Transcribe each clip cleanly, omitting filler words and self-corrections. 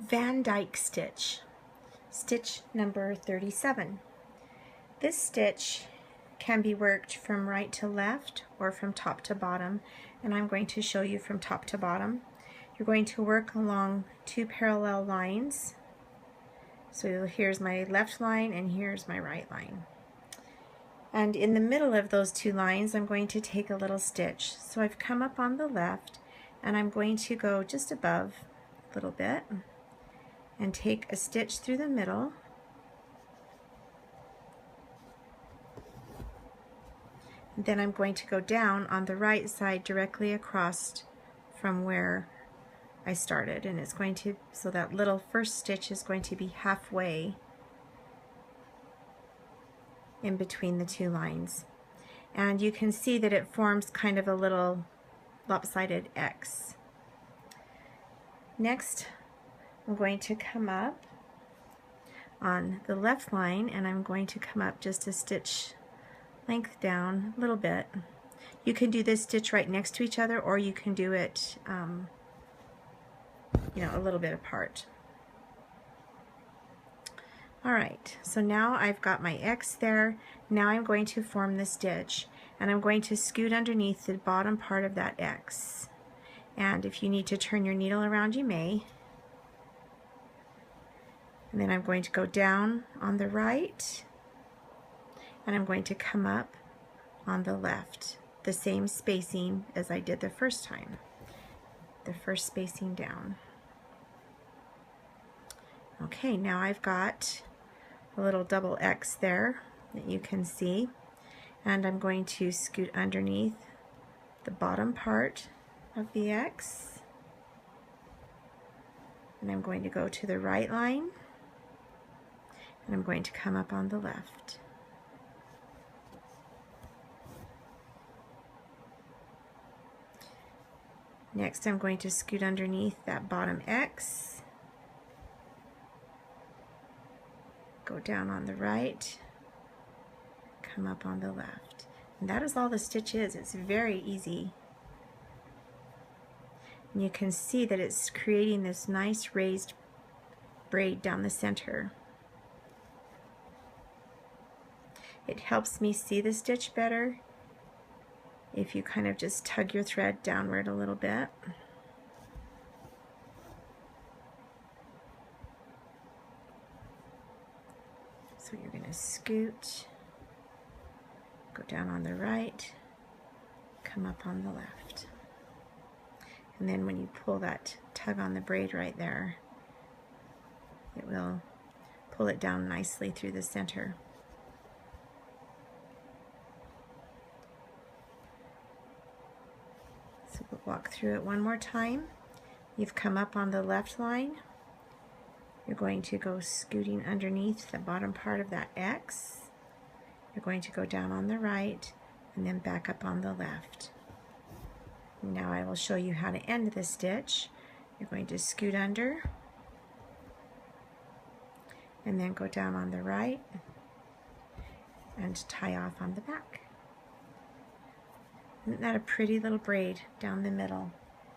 Vandyke stitch, stitch number 37. This stitch can be worked from right to left or from top to bottom, and I'm going to show you from top to bottom. You're going to work along two parallel lines. So here's my left line and here's my right line. And in the middle of those two lines, I'm going to take a little stitch. So I've come up on the left and I'm going to go just above a little bit and take a stitch through the middle, and then I'm going to go down on the right side directly across from where I started, and it's going to, so that little first stitch is going to be halfway in between the two lines, and you can see that it forms kind of a little lopsided X. Next, I'm going to come up on the left line and I'm going to come up just a stitch length down a little bit. You can do this stitch right next to each other, or you can do it a little bit apart. Alright, so now I've got my X there. Now I'm going to form the stitch, and I'm going to scoot underneath the bottom part of that X. And if you need to turn your needle around, you may. And then I'm going to go down on the right, and I'm going to come up on the left, the same spacing as I did the first time, the first spacing down. Okay, now I've got a little double X there that you can see, and I'm going to scoot underneath the bottom part of the X, and I'm going to go to the right line, and I'm going to come up on the left. Next, I'm going to scoot underneath that bottom X, go down on the right, come up on the left. And that is all the stitch is. It's very easy. And you can see that it's creating this nice raised braid down the center. It helps me see the stitch better if you kind of just tug your thread downward a little bit. So you're going to scoot, go down on the right, come up on the left. And then when you pull that tug on the braid right there, it will pull it down nicely through the center. So we'll walk through it one more time. You've come up on the left line. You're going to go scooting underneath the bottom part of that X. You're going to go down on the right and then back up on the left. Now I will show you how to end the stitch. You're going to scoot under and then go down on the right and tie off on the back. Isn't that a pretty little braid down the middle?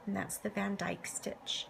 And that's the Vandyke stitch.